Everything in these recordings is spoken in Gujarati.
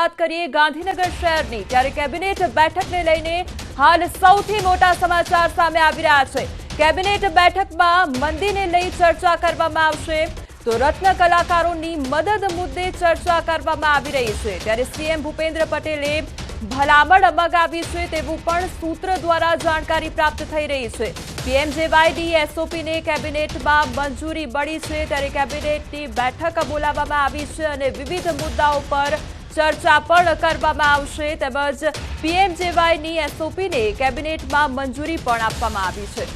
વાત કરીએ ગાંધીનગર શહેરની, ત્યારે કેબિનેટ બેઠકને લઈને હાલ સૌથી મોટા સમાચાર સામે આવી રહ્યા છે। કેબિનેટ બેઠકમાં મંદીને લઈ ચર્ચા કરવામાં આવશે, તો રત્ન કલાકારોની મદદ મુદ્દે ચર્ચા કરવામાં આવી રહી છે। ત્યારે સીએમ ભૂપેન્દ્ર પટેલે ભલામણ મંગાવી છે તેવું પણ સૂત્ર દ્વારા જાણકારી પ્રાપ્ત થઈ રહી છે। પીએમજેવાયડી એસઓપીને કેબિનેટમાં મંજૂરી મળી છે, ત્યારે કેબિનેટની બેઠક બોલાવવામાં આવી છે અને વિવિધ મુદ્દાઓ પર ચર્ચા પણ કરવામાં આવશે, તેમજ પીએમજેવાયની એસઓપીને કેબિનેટમાં મંજૂરી પણ આપવામાં આવી છે।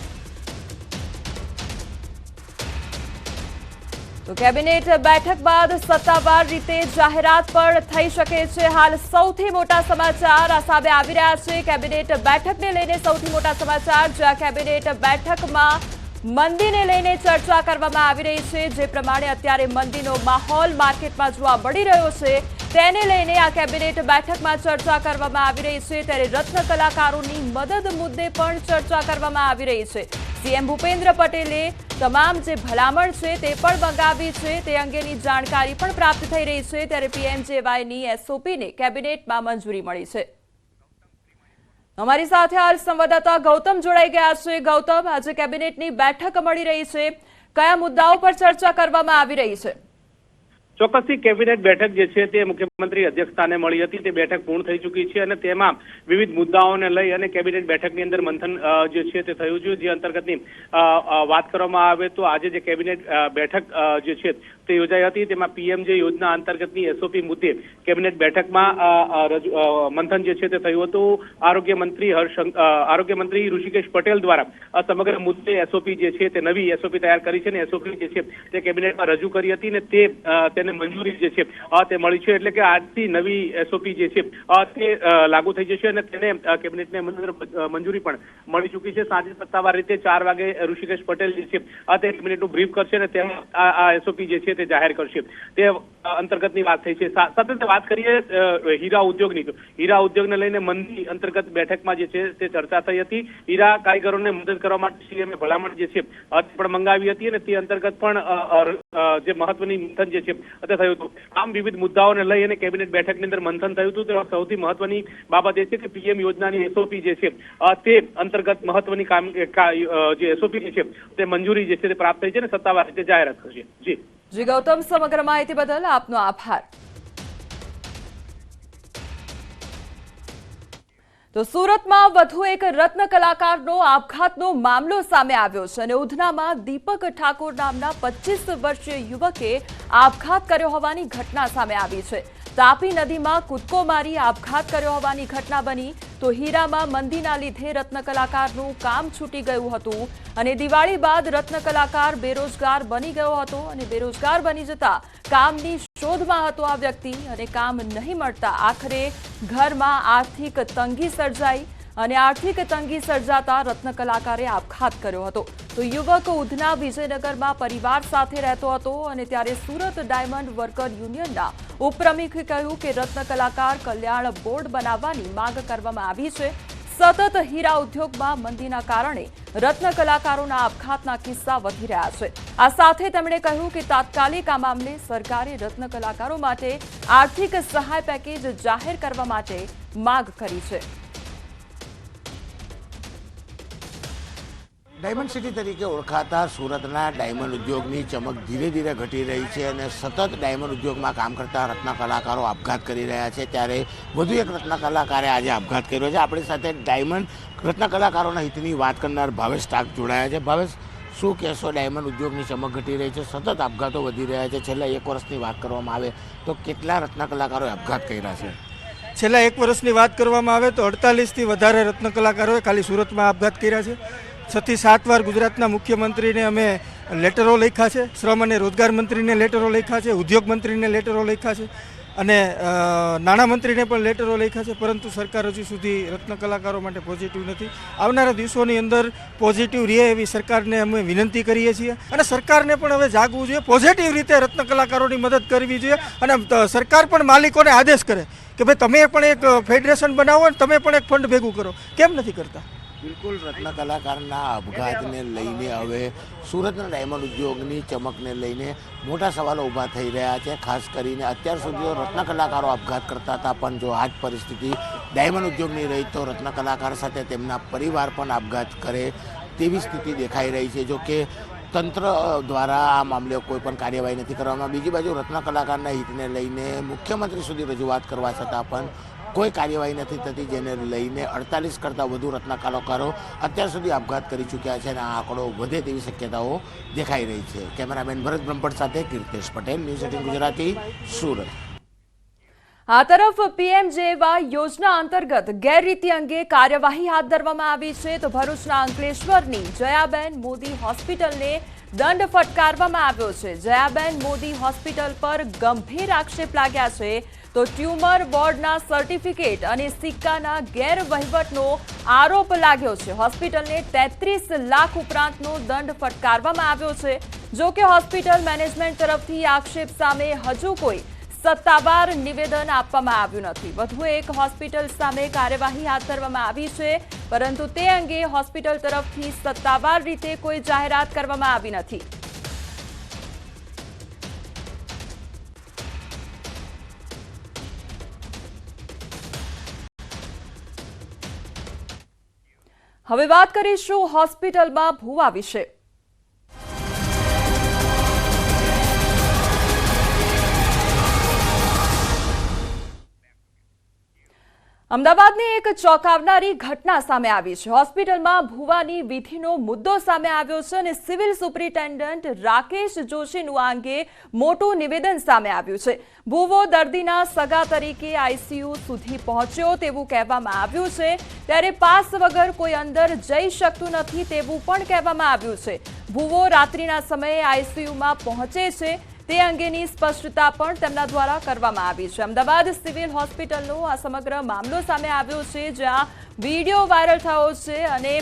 તો કેબિનેટ બેઠક બાદ સત્તાવાર રીતે જાહેરાત પણ થઈ શકે છે। હાલ સૌથી મોટા સમાચાર આ સામે આવી રહ્યા છે। કેબિનેટ બેઠકને લઈને સૌથી મોટા સમાચાર, જ્યાં કેબિનેટ બેઠકમાં મંદીને લઈને ચર્ચા કરવામાં આવી રહી છે। જે પ્રમાણે અત્યારે મંદીનો માહોલ માર્કેટમાં જોવા મળી રહ્યો છે, તેને લઈને આ કેબિનેટ બેઠકમાં ચર્ચા કરવામાં આવી રહી છે। ત્યારે રત્ન કલાકારોની મદદ મુદ્દે પણ ચર્ચા કરવામાં આવી રહી છે। સીએમ ભૂપેન્દ્ર પટેલે તમામ જે ભલામણ છે તે પણ મંગાવી છે, તે અંગેની જાણકારી પણ પ્રાપ્ત થઈ રહી છે। ત્યારે પીએમજેવાયની એસઓપીને કેબિનેટમાં મંજૂરી મળી છે। અમારી સાથે હાલ સંવાદદાતા ગૌતમ જોડાઈ ગયા છે। ગૌતમ, આજે કેબિનેટની બેઠક મળી રહી છે, કયા મુદ્દાઓ પર ચર્ચા કરવામાં આવી રહી છે? ચોક્કસથી કેબિનેટ બેઠક જે છે તે મુખ્યમંત્રી અધ્યક્ષસ્થાને મળી હતી, તે બેઠક પૂર્ણ થઈ ચૂકી છે અને તેમાં વિવિધ મુદ્દાઓને લઈ અને કેબિનેટ બેઠકની અંદર મંથન જે છે તે થયું છે। જે અંતર્ગતની વાત કરવામાં આવે તો આજે જે કેબિનેટ બેઠક જે છે તે યોજાઈ હતી, તેમાં પીએમજે યોજના અંતર્ગતની એસઓપી મુદ્દે કેબિનેટ બેઠકમાં મંથન જે છે તે થયું હતું। આરોગ્ય મંત્રી ઋષિકેશ પટેલ દ્વારા સમગ્ર મુદ્દે એસઓપી જે છે તે નવી એસઓપી તૈયાર કરી છે અને એસઓપી જે છે તે કેબિનેટમાં રજૂ કરી હતી અને તેને મંજૂરી જે છે તે મળી છે। એટલે કે આજથી નવી એસઓપી જે છે તે લાગુ થઈ જશે અને તેને કેબિનેટને મંજૂરી પણ મળી ચૂકી છે। સાંજે સત્તાવાર રીતે 4 વાગે ઋષિકેશ પટેલ જે છે તે કેબિનેટનું બ્રીફ કરશે અને તેમાં આ એસઓપી જે છે તે જાહેર કરશે, તે અંતર્ગતની વાત થઈ છે। સાથે વાત કરીએ હીરા ઉદ્યોગની, તો હીરા ઉદ્યોગને લઈને મંદી અંતર્ગત બેઠકમાં જે છે તે ચર્ચા થઈ હતી। હીરા કારીગરોને મદદ કરવા માટે સીએમએ ભલામણ જે છે પણ મંગાવી હતી અને તે અંતર્ગત પણ જે મહત્વની મંથન જે છે તે થયું હતું। આમ વિવિધ મુદ્દાઓને લઈ અને કેબિનેટ બેઠકની અંદર મંથન થયું હતું। તો સૌથી મહત્વની બાબત એ છે કે પીએમ યોજનાની એસઓપી જે છે તે અંતર્ગત મહત્વની જે એસઓપી છે તે મંજૂરી જે છે તે પ્રાપ્ત થઈ છે અને સત્તાવાર રીતે જાહેરાત કરશે। જી ગૌતમ, સમગ્ર માહિતી બદલ આપનો આભાર। તો સુરતમાં વધુ એક રત્ન કલાકારનો આપઘાતનો મામલો સામે આવ્યો છે અને ઉધનામાં દીપક ઠાકોર નામના 25 વર્ષીય યુવકે આપઘાત કર્યો હોવાની ઘટના સામે આવી છે। તાપી નદીમાં કૂદકો મારી આપઘાત કર્યો હોવાની ઘટના બની, તો હીરામાં મંદીના લીધે રત્ન કલાકારનું કામ છૂટી ગયું હતું અને દિવાળી બાદ રત્ન કલાકાર બેરોજગાર બની ગયો હતો અને બેરોજગાર બની જતા કામની શોધમાં હતો આ વ્યક્તિ અને કામ નહીં મળતા આખરે ઘરમાં આર્થિક તંગી સર્જાઈ અને આર્થિક તંગી સર્જાતા રત્ન કલાકારે આપઘાત કર્યો હતો। તો યુવક ઉધના વિજયનગરમાં પરિવાર સાથે રહેતો હતો અને ત્યારે સુરત ડાયમંડ વર્કર યુનિયનના ઉપપ્રમુખે કહ્યું કે રત્ન કલાકાર કલ્યાણ બોર્ડ બનાવવાની માંગ કરવામાં આવી છે। સતત હીરા ઉદ્યોગમાં મંદીના કારણે રત્ન કલાકારોના આપઘાતના કિસ્સા વધી રહ્યા છે। આ સાથે તેમણે કહ્યું કે તાત્કાલિક આ મામલે સરકારે રત્ન કલાકારો માટે આર્થિક સહાય પેકેજ જાહેર કરવા માટે માંગ કરી છે। ડાયમંડ સિટી તરીકે ઓળખાતા સુરતના ડાયમંડ ઉદ્યોગની ચમક ધીરે ધીરે ઘટી રહી છે અને સતત ડાયમંડ ઉદ્યોગમાં કામ કરતા રત્ન કલાકારો આપઘાત કરી રહ્યા છે। ત્યારે વધુ એક રત્ન કલાકારે આજે આપઘાત કર્યો છે। આપણી સાથે ડાયમંડ રત્ન કલાકારોના હિતની વાત કરનાર ભાવેશ ટાક જોડાયા છે। ભાવેશ, શું કહેશો? ડાયમંડ ઉદ્યોગની ચમક ઘટી રહી છે, સતત આપઘાતો વધી રહ્યા છે। છેલ્લા 1 વર્ષની વાત કરવામાં આવે તો કેટલા રત્ન કલાકારોએ આપઘાત કર્યા છે? છેલ્લા 1 વર્ષની વાત કરવામાં આવે તો 48થી વધારે રત્ન કલાકારોએ ખાલી સુરતમાં આપઘાત કર્યા છે। 6 થી 7 વાર ગુજરાતના મુખ્યમંત્રીને અમે લેટરો લખ્યા છે, શ્રમ અને રોજગાર મંત્રીને લેટરો લખ્યા છે, ઉદ્યોગ મંત્રીને લેટરો લખ્યા છે અને નાણામંત્રીને પણ લેટરો લખ્યા છે, પરંતુ સરકાર હજુ સુધી રત્ન કલાકારો માટે પોઝિટિવ નથી। આવનારા દિવસોની અંદર પોઝિટિવ રહે એવી સરકારને અમે વિનંતી કરીએ છીએ અને સરકારને પણ હવે જાગવું જોઈએ, પોઝિટિવ રીતે રત્ન કલાકારોની મદદ કરવી જોઈએ અને સરકાર પણ માલિકોને આદેશ કરે કે ભાઈ તમે પણ એક ફેડરેશન બનાવો અને તમે પણ એક ફંડ ભેગું કરો। કેમ નથી કરતા? બિલકુલ રત્ન કલાકારના આપઘાતને લઈને હવે સુરતના ડાયમંડ ઉદ્યોગની ચમકને લઈને મોટા સવાલો ઊભા થઈ રહ્યા છે. ખાસ કરીને અત્યાર સુધી રત્ન કલાકારો આપઘાત કરતા હતા, પણ જો આ જ પરિસ્થિતિ ડાયમંડ ઉદ્યોગની રહી તો રત્ન કલાકાર સાથે તેમના પરિવાર પણ આપઘાત કરે તેવી સ્થિતિ દેખાઈ રહી છે. જો કે તંત્ર દ્વારા આ મામલે કોઈ પણ કાર્યવાહી નથી કરવામાં. બીજી બાજુ રત્ન કલાકારના હિતને લઈને મુખ્યમંત્રી સુધી રજૂઆત કરવા છતાં પણ કોઈ કાર્યવાહી નથી થતી, જેને લઈને 48 કરતાં વધુ રત્ન કલાકારો અત્યાર સુધી આપઘાત કરી ચૂક્યા છે અને આ આંકડો વધે તેવી શક્યતાઓ દેખાઈ રહી છે. કેમેરામેન ભરત બ્રહ્મભટ્ટ સાથે કીર્તેશ પટેલ, ન્યૂઝ 18 ગુજરાતી, સુરત. આ તરફ પીએમજેવાય યોજના અંતર્ગત ગેરરીતિ અંગે કાર્યવાહી હાથ ધરવામાં આવી છે. તો ભરૂચના અંકલેશ્વરની જયાબેન મોદી હોસ્પિટલને દંડ ફટકારવામાં આવ્યો છે. જયાબેન મોદી હોસ્પિટલ પર ગંભીર આક્ષેપ લાગ્યા છે. તો ટ્યુમર બોર્ડના સર્ટિફિકેટ અને સિક્કાના ગેરવહીવટનો આરોપ લાગ્યો છે. હોસ્પિટલને 33 લાખ ઉપરાંતનો દંડ ફટકારવામાં આવ્યો છે. જો કે હોસ્પિટલ મેનેજમેન્ટ તરફથી આક્ષેપ સામે હજુ કોઈ સત્તાવાર નિવેદન આપવામાં આવ્યું નથી. વધુ એક હોસ્પિટલ સામે કાર્યવાહી હાથ ધરવામાં આવી છે, પરંતુ તે અંગે હોસ્પિટલ તરફથી સત્તાવાર રીતે કોઈ જાહેરાત કરવામાં આવી નથી. હવે વાત કરીશું હોસ્પિટલમાં ભૂવા વિશે. અમદાવાદની એક ચોંકાવનારી ઘટના સામે આવી છે. હોસ્પિટલમાં ભૂવાની વિધિનો મુદ્દો સામે આવ્યો છે અને સિવિલ સુપ્રિન્ટેન્ડન્ટ રાકેશ જોશીનું આ અંગે મોટું નિવેદન સામે આવ્યું છે. ભૂવો દર્દીના સગા તરીકે આઈસીયુ સુધી પહોંચ્યો તેવું કહેવામાં આવ્યું છે, ત્યારે પાસ વગર કોઈ અંદર જઈ શકતું નથી તેવું પણ કહેવામાં આવ્યું છે. ભૂવો રાત્રિના સમયે આઈસીયુમાં પહોંચે છે તે અંગેની સ્પષ્ટતા પણ તેમના દ્વારા કરવામાં આવી છે. અમદાવાદ સિવિલ હોસ્પિટલનો આ સમગ્ર મામલો સામે આવ્યો છે, જ્યાં વિડીયો વાયરલ થયો છે અને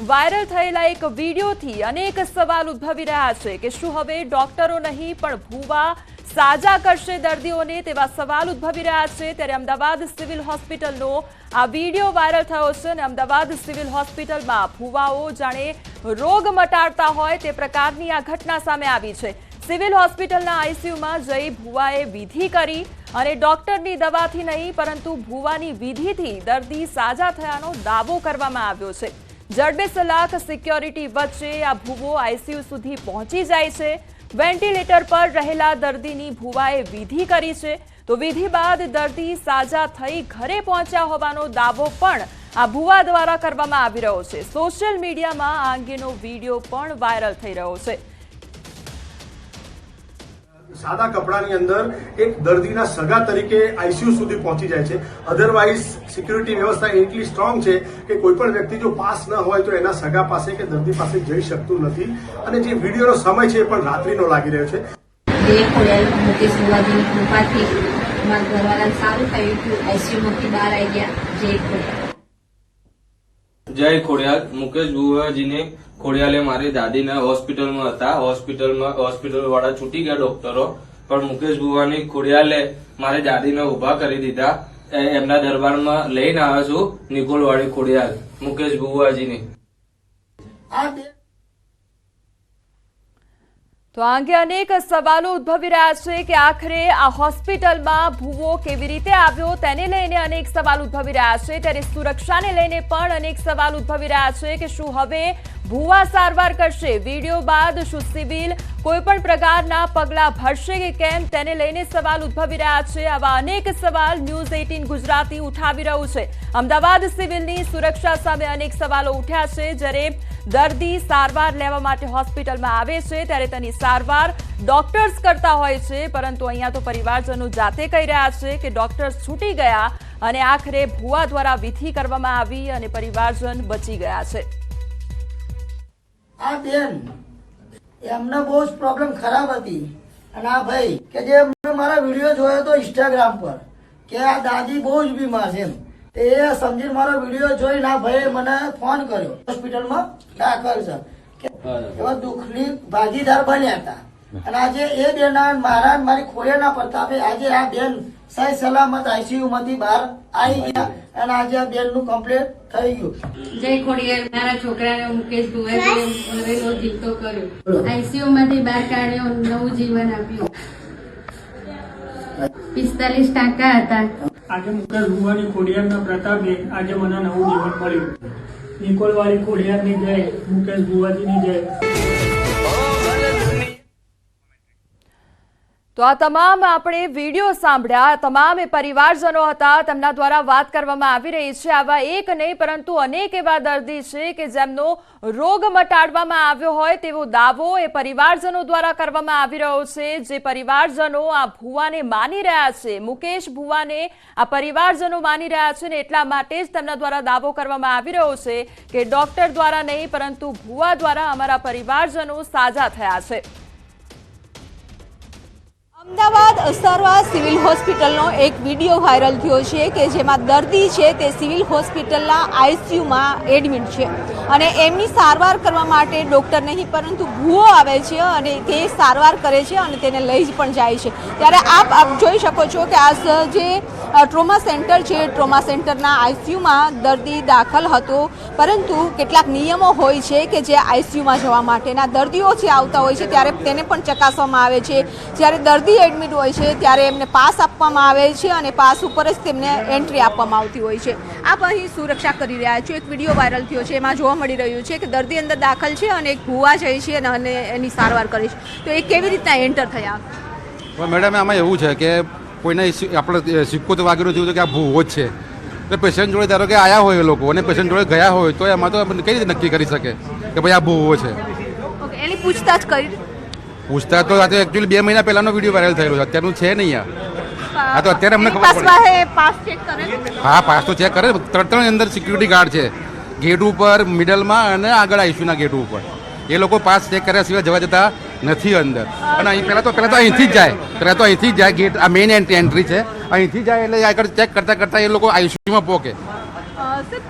વાયરલ થયેલા એક વિડીયોથી અનેક સવાલ ઉદ્ભવી રહ્યા છે કે શું હવે ડોક્ટરો નહીં પણ ભૂવા સાજા કરશે દર્દીઓને, તેવા સવાલ ઉદ્ભવી રહ્યા છે. ત્યારે અમદાવાદ સિવિલ હોસ્પિટલનો આ વિડીયો વાયરલ થયો છે અને અમદાવાદ સિવિલ હોસ્પિટલમાં ભૂવાઓ જાણે રોગ મટાડતા હોય તે પ્રકારની આ ઘટના સામે આવી છે. સિવિલ હોસ્પિટલના આઈસીયુમાં જઈ ભૂવાએ વિધિ કરી અને ડોક્ટરની દવાથી નહીં પરંતુ ભૂવાની વિધિથી દર્દી સાજા થયાનો દાવો કરવામાં આવ્યો છે. જડબે સલાખ સિક્યોરિટી વચ્ચે આ ભૂવો આઈસીયુ સુધી પહોંચી જાય છે. વેન્ટિલેટર પર રહેલા દર્દીની ભૂવાએ વિધિ કરી છે. તો વિધિ બાદ દર્દી સાજા થઈ ઘરે પહોંચ્યા હોવાનો દાવો પણ આ ભૂવા દ્વારા કરવામાં આવી રહ્યો છે. સોશિયલ મીડિયામાં આ અંગેનો વિડીયો પણ વાયરલ થઈ રહ્યો છે. સાદા કપડાની અંદર એક દર્દીના સગા તરીકે આઈસીયુ સુધી પહોંચી જાય છે. અધરવાઇઝ સિક્યુરિટી વ્યવસ્થા એટલી સ્ટ્રોંગ છે કે કોઈ પણ વ્યક્તિ જો પાસ ન હોય તો એના સગા પાસે કે દર્દી પાસે જઈ શકતું નથી. અને જે વિડીયોનો સમય છે એ પણ રાત્રિનો લાગી રહ્યો છે. મુકેશ ભુવાજીની કૃપાથી મારા ઘરવાળાને સારું થયું હતું. આઈસીયુમાંથી બહાર આવી ગયા. જય ખોડિયાલ. મુકેશ ભુવાજીને ખોડિયાલે મારી દાદીના હોસ્પિટલમાં હતા. હોસ્પિટલ વાળા છૂટી ગયા ડોક્ટરો, પણ મુકેશ ભુવાની ખોડિયાલે મારી દાદીને ઉભા કરી દીધા. એમના દરબારમાં લઈને આવ્યો છું નિકોલવાડી ખોડિયાલ મુકેશ ભુવાજીની. તો આ અંગે અનેક સવાલો ઉદ્ભવી રહ્યા છે કે આખરે આ હોસ્પિટલમાં ભૂવો કેવી રીતે આવ્યો તેને લઈને અનેક સવાલ ઉદ્ભવી રહ્યા છે. ત્યારે સુરક્ષાને લઈને પણ અનેક સવાલ ઉદ્ભવી રહ્યા છે કે શું હવે ભૂવા સારવાર કરશે? વિડીયો બાદ શું સિવિલ કોઈ પણ પ્રકારના પગલાં ભરશે કે કેમ તેને લઈને સવાલ ઉદ્ભવી રહ્યા છે. આવા અનેક સવાલ ન્યૂઝ 18 ગુજરાતી ઉઠાવી રહ્યું છે. અમદાવાદ સિવિલની સુરક્ષા સામે અનેક સવાલો ઉઠ્યા છે. જ્યારે દર્દી સારવાર લેવા માટે હોસ્પિટલમાં આવે છે ત્યારે તેની સારવાર ડોક્ટર્સ કરતા હોય છે, પરંતુ અહીંયા તો પરિવારજનો જાતે કહી રહ્યા છે કે ડોક્ટર્સ છૂટી ગયા અને આખરે ભૂવા દ્વારા વિધિ કરવામાં આવી અને પરિવારજન બચી ગયા છે. આ બેન એમને બહુ જ પ્રોબ્લેમ ખરાબ હતી અને આ ભાઈ કે જે મારા વિડીયો જોયો હતો ઇન્સ્ટાગ્રામ પર કે આ દાદી બહુ જ બીમાર છે એ સમજીને મારો વિડીયો જોઈ ના ભાઈ મને ફોન કર્યો. હોસ્પિટલમાં દાખલ છે કે એવા દુઃખની ભાગીદાર બન્યા હતા અને આજે એ બેન મારી ખોડિયાના પ્રતાપે આજે આ બેન સહી સલામત આઈસીયુ માંથી બહાર આવી ગયા અને આજે આ બેન નું કમ્પ્લીટ થઈ ગયું. જય ખોડિયાર. મારા છોકરાને મુકેશ ભુવાજીએ જીવતો કર્યો, આઈસીયુ માંથી બહાર કાઢ્યો, નવું જીવન આપ્યું. 45% હતા. આજે મુકેશ ભુવાની ખોડિયારના પ્રતાપે આજે મને નવું જીવન મળ્યું. નિકોલવાળી ખોડિયારની જય, મુકેશ ભુવાજીની જય. તો આ તમામ આપણે વિડીયો સાંભળ્યા, તમામ એ પરિવારજનો હતા, તેમના દ્વારા વાત કરવામાં આવી રહી છે. આવા એક નહીં પરંતુ અનેક એવા દર્દી છે કે જેમનો રોગ મટાડવામાં આવ્યો હોય તેવો દાવો એ પરિવારજનો દ્વારા કરવામાં આવી રહ્યો છે. જે પરિવારજનો આ ભુવાને માની રહ્યા છે, મુકેશ ભુવાને આ પરિવારજનો માની રહ્યા છે ને એટલા માટે જ તેમના દ્વારા દાવો કરવામાં આવી રહ્યો છે કે ડોક્ટર દ્વારા નહીં પરંતુ ભુવા દ્વારા અમારા પરિવારજનો સાજા થયા છે. અમદાવાદ સર્વા સિવિલ હોસ્પિટલનો એક વિડીયો વાયરલ થયો છે કે જેમાં દર્દી છે તે સિવિલ હોસ્પિટલના આઈસીયુમાં એડમિટ છે અને એમની સારવાર કરવા માટે ડૉક્ટર નહીં પરંતુ ભૂવો આવે છે અને તે સારવાર કરે છે અને તેને લઈ જ પણ જાય છે. ત્યારે આપ જોઈ શકો છો કે આ જે ટ્રોમા સેન્ટર છે, ટ્રોમા સેન્ટરના આઈસીયુમાં દર્દી દાખલ હતો, પરંતુ કેટલાક નિયમો હોય છે કે જે આઈસીયુમાં જવા માટેના દર્દીઓ જે આવતા હોય છે ત્યારે તેને પણ ચકાસવામાં આવે છે. જ્યારે દર્દી એડમિટ હોય છે ત્યારે એમને પાસ આપવામાં આવે છે અને પાસ ઉપર જ તેમને એન્ટ્રી આપવામાં આવતી હોય છે. આપ અહીં સુરક્ષા કરી રહ્યા છો. એક વિડીયો વાયરલ થયો છે, એમાં જોવા મળી રહ્યું છે કે દર્દી અંદર દાખલ છે અને એક ભૂવા જાય છે અને એની સારવાર કરે છે. તો એ કેવી રીતના એન્ટર થયા? મેડમ, આમાં એવું છે કે કોઈને આપણે સિક્કો તો વાગેલો થયું કે આ ભૂવો જ છે, તો પેશન્ટ જોડે ધારો કે આવ્યા હોય એ લોકો અને પેશન્ટ જોડે ગયા હોય તો એમાં તો કઈ રીતે નક્કી કરી શકે કે ભાઈ આ ભૂવો છે? ઓકે, એની પૂછતાછ કરી? પૂછતાછ તો આ તો એકચ્યુઅલી 2 મહિના પહેલાનો વિડીયો વાયરલ થયેલો છે, અત્યારનું છે નહીં. આ તો અત્યારે અમને ખબર પડે. પાસ ચેક કરે? હા, પાસ તો ચેક કરે. 3 અંદર સિક્યુરિટી ગાર્ડ છે, ગેટ ઉપર, મિડલમાં અને આગળ આઈસીયુના ગેટ ઉપર. એ લોકો પાસ ચેક કર્યા સિવાય જવા જતા નથી અંદર. અને અહીં પહેલાં તો અહીંથી જ જાય, ગેટ આ મેઇન એન્ટ્રી છે, અહીંથી જાય એટલે આગળ ચેક કરતા એ લોકો આઈસીયુમાં પોકે.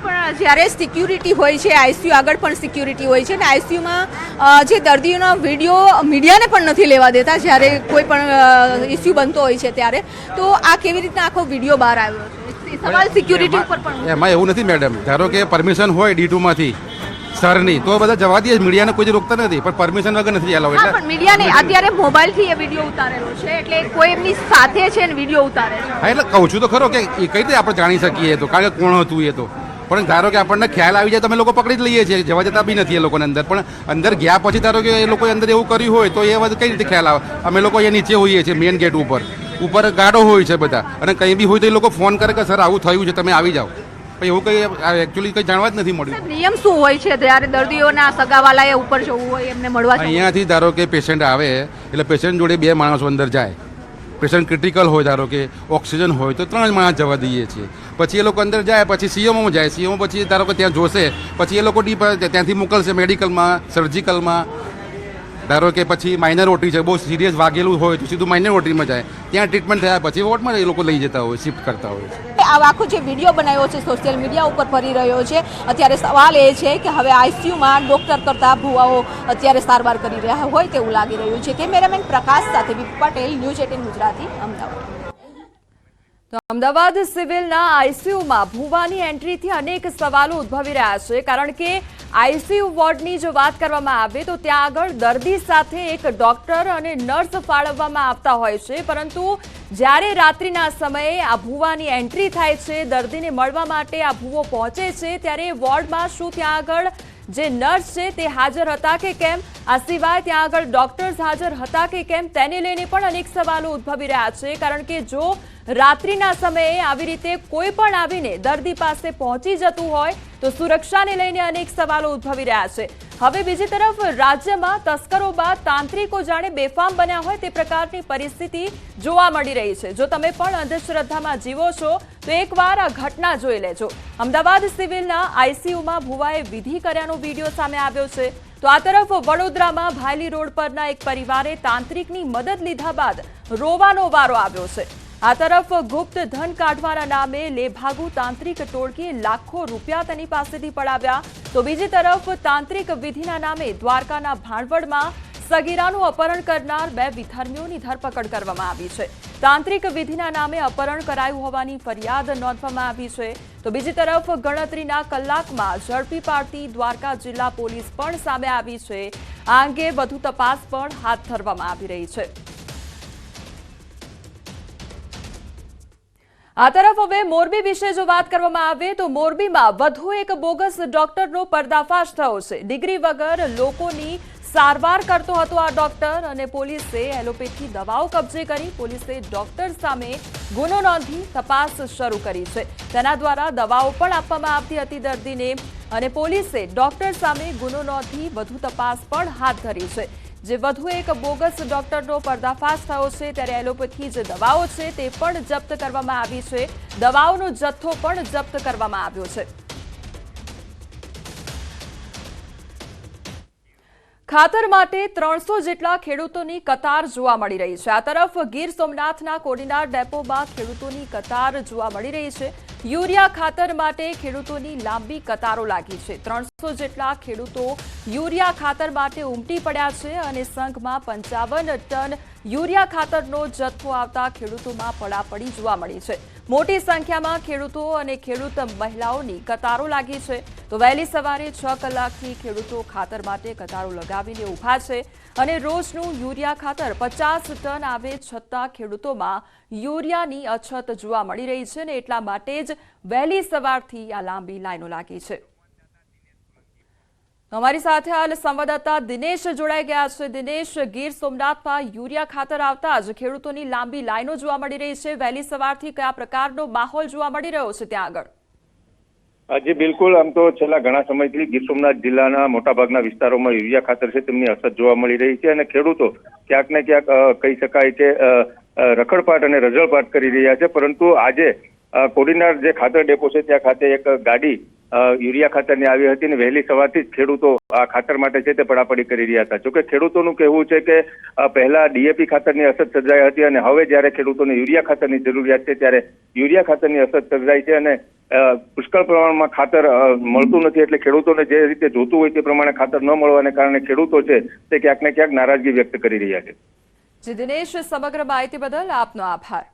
પણ જ્યારે સિક્યુરિટી હોય છે, આઈસીયુ આગળ પણ સિક્યુરિટી હોય છે અને આઈસીયુમાં જે દર્દીઓનો વિડીયો મીડિયાને પણ નથી લેવા દેતા જ્યારે કોઈ પણ ઇસ્યુ બનતો હોય છે ત્યારે, તો આ કેવી રીતના આખો વિડીયો બહાર આવ્યો છે? સવાલ સિક્યુરિટી ઉપર પણ. એમાં એવું નથી મેડમ, ધારો કે પરમિશન હોય D2માંથી સરની તો બધા જવા દે, મીડિયાને કોઈ રોકતા નથી, પણ પરમિશન વગર નથી એલાઉ. એટલે પણ મીડિયાને અત્યારે મોબાઈલથી એ વિડીયો ઉતારેલો છે એટલે કોઈ એમની સાથે છે ને વિડીયો ઉતારે છે. હા, એટલે કહું છું તો ખરો કે એ કઈ રીતે આપણે જાણી શકીએ તો, કારણ કે કોણ હતું એ તો. પણ ધારો કે આપણને ખ્યાલ આવી જાય તો અમે લોકો પકડી જ લઈએ છીએ, જવા જતા બી નથી એ લોકોને અંદર. પણ અંદર ગયા પછી ધારો કે એ લોકોએ અંદર એવું કર્યું હોય તો એ વાત કઈ રીતે ખ્યાલ આવે? અમે લોકો અહીંયા નીચે હોઈએ છીએ મેઇન ગેટ ઉપર ગાર્ડો હોય છે બધા, અને કંઈ બી હોય તો એ લોકો ફોન કરે કે સર આવું થયું છે, તમે આવી જાઓ. એવું કંઈ એકચ્યુઅલી કંઈ જાણવા જ નથી મળ્યું. નિયમ શું હોય છે જ્યારે દર્દીઓના સગાવાલાએ ઉપર જવું હોય, એમને મળવા? અહીંયાથી ધારો કે પેશન્ટ આવે એટલે પેશન્ટ જોડે 2 માણસો અંદર જાય. પેશન્ટ ક્રિટિકલ હોય, ધારો કે ઓક્સિજન હોય તો 3 માણસ જવા દઈએ છીએ. પછી એ લોકો અંદર જાય, પછી સીએમઓમાં જાય, સીએમઓ પછી ધારો કે ત્યાં જોશે, પછી એ લોકો ત્યાંથી મોકલશે મેડિકલમાં, સર્જિકલમાં. ધારો કે પછી માઇનર ઓટી છે, બહુ સિરિયસ વાગેલું હોય તો સીધું માઇનર ઓટીમાં જાય, ત્યાં ટ્રીટમેન્ટ થયા પછી વોર્ડમાં એ લોકો લઈ જતા હોય, શિફ્ટ કરતા હોય. આ આખો જે વિડીયો બનાવ્યો છે સોશિયલ મીડિયા ઉપર ફરી રહ્યો છે, અત્યારે સવાલ એ છે કે હવે આઈસીયુમાં ડોક્ટર કરતા ભુવાઓ અત્યારે સારવાર કરી રહ્યા હોય તેવું લાગી રહ્યું છે. કેમેરામેન પ્રકાશ સાથે વિપુ પટેલ, ન્યૂઝ 18 ગુજરાતી, અમદાવાદ. તો અમદાવાદ સિવિલના આઈસીયુમાં ભુવાની એન્ટ્રીથી અનેક સવાલો ઉદ્ભવી રહ્યા છે, કારણ કે આઈસીયુ વોર્ડની જો વાત કરવામાં આવે તો ત્યાં આગળ દર્દી સાથે એક ડોક્ટર અને નર્સ ફાળવવામાં આવતા હોય છે, પરંતુ જ્યારે રાત્રિના સમયે આ ભુવાની એન્ટ્રી થાય છે, દર્દીને મળવા માટે આ ભુવો પહોંચે છે, ત્યારે વોર્ડમાં શું ત્યાં આગળ જે નર્સ છે તે હાજર હતા કે કેમ, આ સિવાય ત્યાં આગળ ડોક્ટર્સ હાજર હતા કે કેમ, તેને લઈને પણ અનેક સવાલો ઉદ્ભવી રહ્યા છે. કારણ કે જો રાત્રિના સમયે આવી રીતે કોઈ પણ આવીને દર્દી પાસે પહોંચી જતું હોય તો સુરક્ષાને લઈને અનેક સવાલો ઉદ્ભવી રહ્યા છે. હવે બીજી તરફ રાજ્યમાં તસ્કરો બાદ તાંત્રિકો જાણે બેફામ બન્યા હોય તે પ્રકારની પરિસ્થિતિ જોવા મળી રહી છે. જો તમે પણ અંધશ્રદ્ધામાં જીવો છો તો એકવાર આ ઘટના જોઈ લેજો. અમદાવાદ સિવિલના આઈસીયુમાં ભુવાએ વિધિ કર્યાનો વિડીયો સામે આવ્યો છે. તો આ તરફ વડોદરામાં ભાયલી રોડ પરના એક પરિવારે તાંત્રિકની મદદ લીધા બાદ રોવાનો વારો આવ્યો છે. આ તરફ ગુપ્ત ધન કાઢવાના નામે લેભાગુ તાંત્રિક ટોળકીએ લાખો રૂપિયા તેની પાસેથી પડાવ્યા. તો બીજી તરફ તાંત્રિક વિધિના નામે દ્વારકાના ભાણવડમાં સગીરાનું અપહરણ કરનાર 2 વિધર્મીઓની ધરપકડ કરવામાં આવી છે. તાંત્રિક વિધિના નામે અપહરણ કરાયું હોવાની ફરિયાદ નોંધવામાં આવી છે. તો બીજી તરફ ગણતરીના કલાકમાં ઝડપી પાડતી દ્વારકા જિલ્લા પોલીસ પણ સામે આવી છે. આ અંગે વધુ તપાસ પણ હાથ ધરવામાં આવી રહી છે. આ તરફ હવે મોરબી વિશે જો વાત કરવામાં આવે તો મોરબીમાં વધુ એક બોગસ ડોક્ટરનો પર્દાફાશ થયો છે. ડિગ્રી વગર લોકોની સારવાર કરતો હતો આ ડોક્ટર અને પોલીસે એલોપેથી દવાઓ કબજે કરી પોલીસે ડોક્ટર સામે ગુનો નોંધી તપાસ શરૂ કરી છે. તેના દ્વારા દવાઓ પણ આપવામાં આવતી હતી દર્દીને અને પોલીસે ડોક્ટર સામે ગુનો નોંધી વધુ તપાસ પણ હાથ ધરી છે. જે વધુ એક બોગસ ડોક્ટરનો પર્દાફાશ થયો છે ત્યારે એલોપેથી જે દવાઓ છે તે પણ જપ્ત કરવામાં આવી છે. દવાઓનો જથ્થો પણ જપ્ત કરવામાં આવ્યો છે. ખાતર માટે 300 જેટલા ખેડૂતોની કતાર જોવા મળી રહી છે. આ તરફ ગીર સોમનાથના કોડીનાર ડેપોમાં ખેડૂતોની કતાર જોવા મળી રહી છે. યુરિયા ખાતર માટે ખેડૂતોની લાંબી કતારો લાગી છે. 300 જેટલા ખેડૂતો યુરિયા ખાતર માટે ઉમટી પડ્યા છે અને સંઘમાં 55 ટન યુરિયા ખાતરનો જથ્થો આવતા ખેડૂતોમાં પડાપડી જોવા મળી છે. મોટી સંખ્યામાં ખેડૂતો અને ખેડૂત મહિલાઓની કતારો લાગી છે. તો વહેલી સવારે 6 કલાકથી ખેડૂતો ખાતર માટે કતારો લગાવીને ઊભા છે અને રોજનું યુરિયા ખાતર 50 ટન આવે છતાં ખેડૂતોમાં યુરિયાની અછત જોવા મળી રહી છે અને એટલા માટે જ વહેલી સવારથી આ લાંબી લાઈનો લાગી છે. અમારી સાથે હાલ સંવાદદાતા દિનેશ જોડાઈ ગયા છે. દિનેશ, ગીર સોમનાથમાં યુરિયા ખાતર આવતા જ ખેડૂતોની લાંબી લાઈનો જોવા મળી રહી છે. વહેલી સવારથી કયા પ્રકારનો માહોલ જોવા મળી રહ્યો છે ત્યાં આગળ? જી બિલકુલ. આમ તો છેલ્લા ઘણા સમયથી ગીર સોમનાથ જિલ્લાના મોટાભાગના વિસ્તારોમાં યુરિયા ખાતર છે તેમની અછત જોવા મળી રહી છે અને ખેડૂતો ક્યાંક ને ક્યાંક કહી શકાય કે રખડપાટ અને રઝળપાટ કરી રહ્યા છે. પરંતુ આજે કોડીનાર જે ખાતર ડેપો છે ત્યાં ખાતે એક ગાડી યુરિયા ખાતરની આવી હતી અને વહેલી સવારથી જ ખેડૂતો આ ખાતર માટે છે તે પડાપડી કરી રહ્યા હતા. જોકે ખેડૂતોનું કહેવું છે કે પહેલા ડીએપી ખાતરની અછત સર્જાઈ હતી અને હવે જ્યારે ખેડૂતોને યુરિયા ખાતરની જરૂરિયાત છે ત્યારે યુરિયા ખાતરની અછત સર્જાઈ છે અને પુષ્કળ પ્રમાણમાં ખાતર મળતું નથી. એટલે ખેડૂતોને જે રીતે જોતું હોય તે પ્રમાણે ખાતર ન મળવાને કારણે ખેડૂતો છે તે ક્યાંક ને ક્યાંક નારાજગી વ્યક્ત કરી રહ્યા છે. જી દિનેશ, સમગ્ર માહિતી બદલ આપનો આભાર.